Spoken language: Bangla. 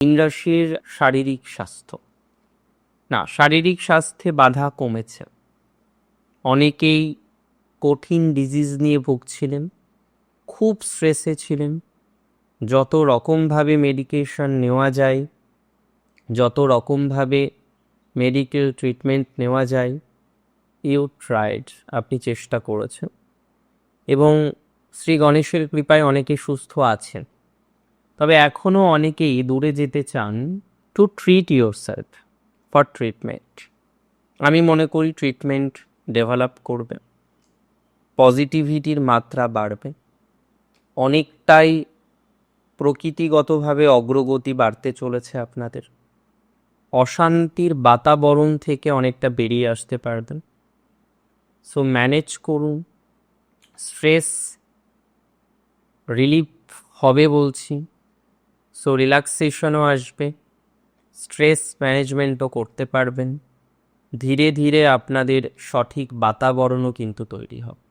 মীন রাশির শারীরিক স্বাস্থ্য, না, শারীরিক স্বাস্থ্যে বাধা কমেছে। অনেকেই কঠিন ডিজিজ নিয়ে ভুগছিলেন, খুব স্ট্রেসে ছিলেন। যত রকমভাবে মেডিকেশন নেওয়া যায়, যত রকমভাবে মেডিকেল ট্রিটমেন্ট নেওয়া যায়, ইউ ট্রাইড, আপনি চেষ্টা করেছেন, এবং শ্রী গণেশের কৃপায় অনেকে সুস্থ আছেন। তবে এখনও অনেকেই দূরে যেতে চান to treat your self for treatment. আমি মনে করি ট্রিটমেন্ট ডেভেলপ করবে, পজিটিভিটির মাত্রা বাড়বে, অনেকটাই প্রকৃতিগতভাবে অগ্রগতি বাড়তে চলেছে। আপনাদের অশান্তির বাতাবরণ থেকে অনেকটা বেরিয়ে আসতে পারবেন। সো ম্যানেজ করুন, স্ট্রেস রিলিফ হবে বলছি। সো রিল্যাক্সেশনও আসবে, স্ট্রেস ম্যানেজমেন্টও করতে পারবেন। ধীরে ধীরে আপনাদের সঠিক বাতাবরণও কিন্তু তৈরি হবে।